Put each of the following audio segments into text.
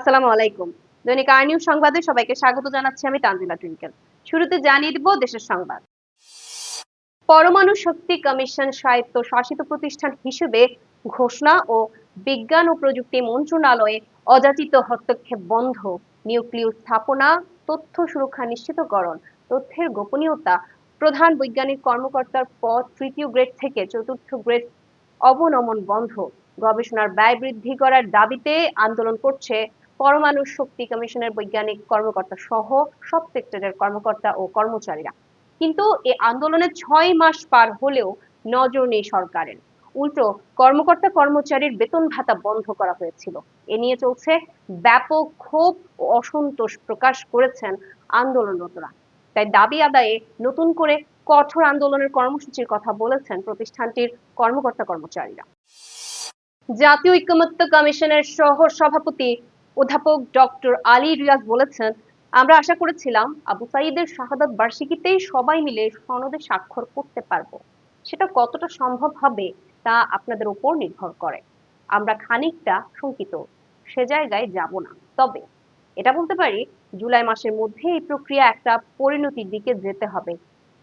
আসসালামু আলাইকুম। দৈনিক আর নিউজ সংবাদে সবাইকে স্বাগত জানাচ্ছি আমি তানজিলা টুইঙ্কেল। শুরুতে জানিয়ে দিব দেশের সংবাদ। পরমাণু শক্তি কমিশন স্বায়ত্তশাসিত প্রতিষ্ঠান হিসেবে ঘোষণা ও বিজ্ঞান ও প্রযুক্তি মন্ত্রণালয়ে অযাচিত হস্তক্ষেপ বন্ধ, নিউক্লিয় স্থাপনা, তথ্য সুরক্ষা নিশ্চিতকরণ, তথ্যের গোপনীয়তা, প্রধান বৈজ্ঞানিক কর্মকর্তার পদ তৃতীয় গ্রেড থেকে চতুর্থ গ্রেড অবনমন বন্ধ, গবেষণার ব্যয় বৃদ্ধি করার দাবিতে আন্দোলন করছে পরমাণু শক্তি কমিশনের বৈজ্ঞানিক কর্মকর্তা সহ সব সেক্টরের কর্মকর্তা ও কর্মচারীরা। কিন্তু এই আন্দোলনের 6 মাস পার হলেও নজর নেই সরকারের। উল্টো কর্মকর্তা কর্মচারীর বেতন ভাতা বন্ধ করা হয়েছিল। এ নিয়ে চলছে ব্যাপক ক্ষোভ ও অসন্তোষ প্রকাশ করেছেন আন্দোলনরতরা। তাই দাবি আদায়ে নতুন করে কঠোর আন্দোলনের কর্মসূচির কথা বলেছেন প্রতিষ্ঠানটির কর্মকর্তা কর্মচারীরা। জাতীয় ঐকমত্য কমিশনের সহ সভাপতি অধ্যাপক ডক্টর আলী রিয়াজ বলেছেন, আমরা আশা করেছিলাম আবু সাঈদের শাহাদাত বার্ষিকীতেই সবাই মিলে সনদে স্বাক্ষর করতে পারবো। সেটা কতটা সম্ভব হবে তা আপনাদের উপর নির্ভর করে। আমরা খানিকটা শঙ্কিত, সে জায়গায় যাব না। তবে এটা বলতে পারি, জুলাই মাসের মধ্যে এই প্রক্রিয়া একটা পরিণতির দিকে যেতে হবে।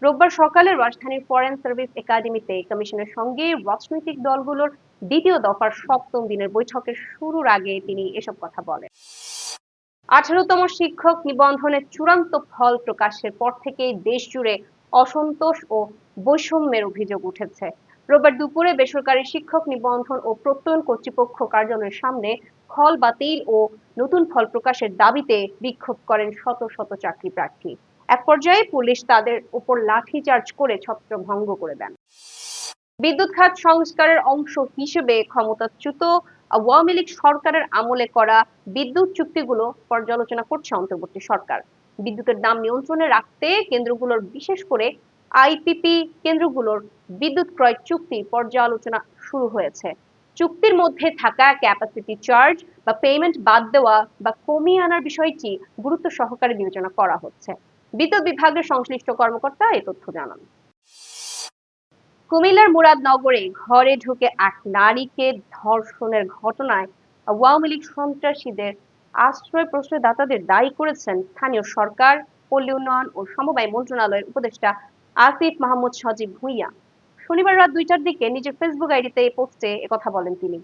রোববার সকালে রাজধানীর ফরেন সার্ভিস একাডেমিতে কমিশনের সঙ্গে রাজনৈতিক দলগুলোর দ্বিতীয় দফার 7ম দিনের বৈঠকের শুরুর আগে তিনি এসব কথা বলেন। 18তম শিক্ষক নিবন্ধনের চূড়ান্ত ফল প্রকাশের পর থেকেই দেশ জুড়ে অসন্তোষ ও বৈষম্যের অভিযোগ উঠেছে। রোববার দুপুরে বেসরকারি শিক্ষক নিবন্ধন ও প্রত্যয়ন কর্তৃপক্ষ কার্যালয়ের সামনে ফল বাতিল ও নতুন ফল প্রকাশের দাবিতে বিক্ষোভ করেন শত শত চাকরি প্রার্থী। এক পর্যায়ে পুলিশ তাদের উপর লাঠিচার্জ করে ছত্রভঙ্গ করে দেন। বিদ্যুৎ খাত সংস্কারের অংশ হিসেবে ক্ষমতাচ্যুত আওয়ামী লীগ সরকারের আমলে করা বিদ্যুৎ চুক্তিগুলো পর্যালোচনা করছে অন্তর্বর্তী সরকার। বিদ্যুতের দাম নিয়ন্ত্রণে রাখতে কেন্দ্রগুলোর, বিশেষ করে আইপিপি কেন্দ্রগুলোর বিদ্যুৎ ক্রয় চুক্তি পর্যালোচনা শুরু হয়েছে। চুক্তির মধ্যে থাকা ক্যাপাসিটি চার্জ বা পেমেন্ট বাদ দেওয়া বা কমিয়ে আনার বিষয়টি গুরুত্ব সহকারে বিবেচনা করা হচ্ছে। বিদ্যুৎ বিভাগের সংশ্লিষ্ট কর্মকর্তা এই তথ্য জানান। কুমিল্লার মুরাদনগরে ঘরে ঢুকে এক নারীকে ধর্ষণের ঘটনায় আওয়ামী লীগ সন্ত্রাসীদের প্রশ্রয়দাতাদের দায়ী করেছেন স্থানীয় সরকার, পল্লী উন্নয়ন ও সমবায় মন্ত্রণালয়ের উপদেষ্টা আসিফ মাহমুদ সজীব ভুঁইয়া। শনিবার রাত 2টার দিকে নিজের ফেসবুক আইডিতে এই পোস্টে একথা বলেন তিনি।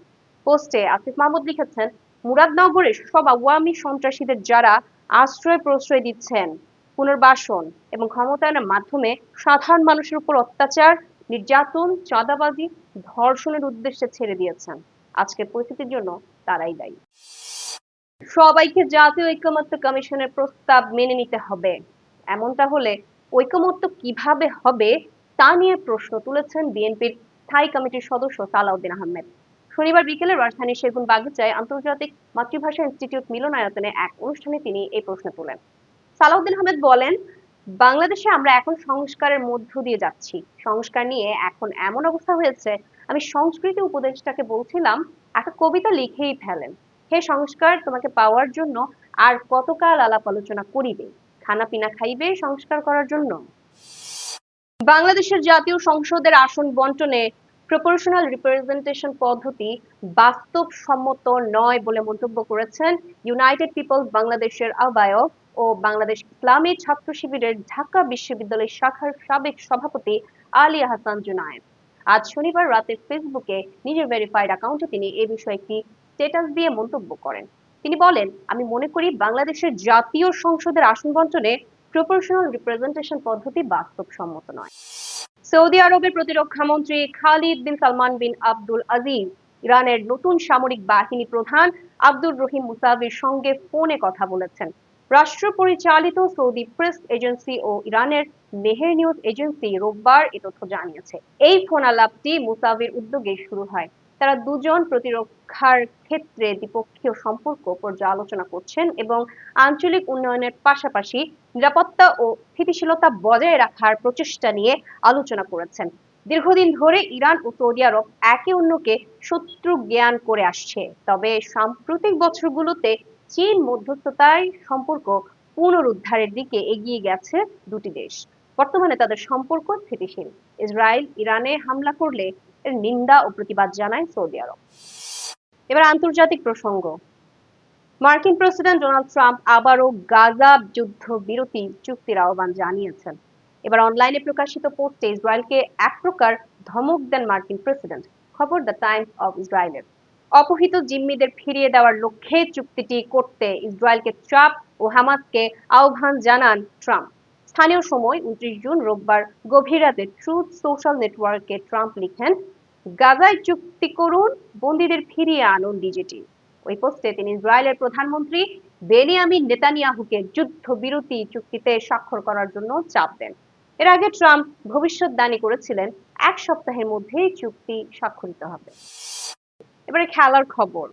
পোস্টে আসিফ মাহমুদ লিখেছেন, মুরাদনগরের সব আওয়ামী সন্ত্রাসীদের যারা প্রশ্রয় দিচ্ছেন, পুনর্বাসন এবং ক্ষমতায়নের মাধ্যমে সাধারণ মানুষের উপর অত্যাচার, নির্যাতন, চাঁদাবাজি, ধর্ষণের উদ্দেশ্যে ছেড়ে দিয়েছেন, আজকের পরিস্থিতির জন্য তারাই দায়ী। সবাইকে জাতীয় ঐকমত্য কমিশনের প্রস্তাব মেনে নিতে হবে। এমনটা হলে ঐকমত্য কিভাবে হবে তা নিয়ে প্রশ্ন তুলেছেন বিএনপির স্থায়ী কমিটির সদস্য সালাউদ্দিন আহমেদ। শনিবার বিকেলে রাজধানীর সেগুনবাগিচায় আন্তর্জাতিক মাতৃভাষা ইনস্টিটিউট মিলনায়তনে এক অনুষ্ঠানে তিনি এই প্রশ্ন তোলেন। সালাউদ্দিন আহমেদ বলেন, বাংলাদেশে আমরা এখন সংস্কারের মধ্য দিয়ে যাচ্ছি। সংস্কার নিয়ে এখন এমন অবস্থা হয়েছে, আমি সংস্কৃতি উপদেষ্টাকে বলছিলাম একটা কবিতা লিখেই ফেলেন। হে সংস্কার, তোমাকে পাওয়ার জন্য আর কতকাল আলাপ আলোচনা করিবে? খানা পিনা খাইবে সংস্কার করার জন্য? বাংলাদেশের জাতীয় সংসদের আসন বন্টনে প্রপোর্শনাল রিপ্রেজেন্টেশন পদ্ধতি বাস্তবসম্মত নয় বলে মন্তব্য করেছেন ইউনাইটেড পিপলস বাংলাদেশের আহ্বায়ক ও বাংলাদেশ ইসলামী ছাত্র শিবিরের ঢাকা বিশ্ববিদ্যালয় শাখার সাবেক সভাপতি আলী আহসান জুনায়েদ। আজ শনিবার রাতে ফেসবুকে নিজের ভেরিফাইড অ্যাকাউন্টে তিনি এ বিষয়ে একটি স্ট্যাটাস দিয়ে মন্তব্য করেন। তিনি বলেন, আমি মনে করি বাংলাদেশের জাতীয় সংসদের আসন বন্টনে প্রপোর্শনাল রিপ্রেজেন্টেশন পদ্ধতি বাস্তবসম্মত নয়। সৌদি আরবের প্রতিরক্ষা মন্ত্রী খালিদ বিন সালমান বিন আব্দুল আজিজ ইরানের নতুন সামরিক বাহিনী প্রধান আব্দুর রহিম মুসাভির সঙ্গে ফোনে কথা বলেছেন। রাষ্ট্র পরিচালিত সৌদি প্রেস এজেন্সি ও ইরানের মেহের নিউজ এজেন্সি রোববার এ তথ্য জানিয়েছে। এই ফোন আলাপটি মুসাভির উদ্যোগে শুরু হয়। তারা দুজন প্রতিরক্ষার ক্ষেত্রে দ্বিপক্ষীয় সম্পর্ক পর্যালোচনা করছেন এবং আঞ্চলিক উন্নয়নের পাশাপাশি নিরাপত্তা ও স্থিতিশীলতা বজায় রাখার প্রচেষ্টা নিয়ে আলোচনা করেছেন। দীর্ঘদিন ধরে ইরান ও সৌদি আরব একে অন্যকে শত্রু জ্ঞান করে আসছে, তবে সাম্প্রতিক বছরগুলোতে চীন মধ্যস্থতায় সম্পর্ক পুনরুদ্ধারের দিকে এগিয়ে গেছে দুটি দেশ। বর্তমানে তাদের সম্পর্ক স্থিতিশীল। ইসরায়েল ইরানে হামলা করলে এর নিন্দা ও প্রতিবাদ জানায় সৌদি আরব। এবার আন্তর্জাতিক প্রসঙ্গ। মার্কিন প্রেসিডেন্ট ডোনাল্ড ট্রাম্প আবারও গাজা যুদ্ধবিরতি চুক্তির আহ্বান জানিয়েছেন। এবার অনলাইনে প্রকাশিত পোস্টে ইসরায়েলকে এক প্রকার ধমক দেন মার্কিন প্রেসিডেন্ট। খবর দ্য টাইমস অব ইসরায়েলের। অপহৃত জিম্মিদের ফিরিয়ে দেওয়ার লক্ষ্যে চুক্তিটি করতে ইসরায়েলকে চাপ ও হামাসকে আহ্বান জানান ট্রাম্প। স্থানীয় সময় 29 জুন রোববার গভীর রাতে ট্রুথ সোশ্যাল নেটওয়ার্কে ট্রাম্প লিখেন, গাজায় চুক্তি করুন, বন্দীদের ফিরিয়ে আনুন ডিজিটি। ওই পোস্টে তিনি ইসরায়েলের প্রধানমন্ত্রী বেনিয়ামিন নেতানিয়াহুকে যুদ্ধবিরতি চুক্তিতে স্বাক্ষর করার জন্য চাপ দেন। এর আগে ট্রাম্প ভবিষ্যদ্বাণী করেছিলেন 1 সপ্তাহের মধ্যেই চুক্তি স্বাক্ষরিত হবে। এবারে খেলার খবর।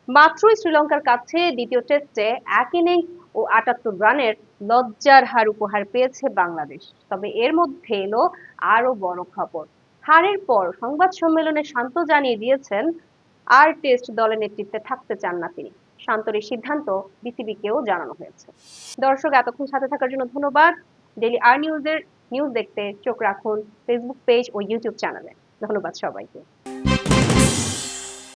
মাত্রই শ্রীলঙ্কার কাছে দ্বিতীয় টেস্টে 1 ইনিংস ও 78 রানের লজ্জার হার উপহার পেয়েছে বাংলাদেশ। তবে এর মধ্যে এলো আরো বড় খবর। হারের পর সংবাদ সম্মেলনে শান্ত জানিয়ে দিয়েছেন আর টেস্ট দলের নেতৃত্বে থাকতে চান না তিনি। শান্তর এই সিদ্ধান্ত বিসিবিকেও জানানো হয়েছে। দর্শক, এতক্ষণ সাথে থাকার জন্য ধন্যবাদ। ডেইলি আর নিউজের নিউজ দেখতে চোখ রাখুন ফেসবুক পেজ ও ইউটিউব চ্যানেলে। ধন্যবাদ সবাইকে।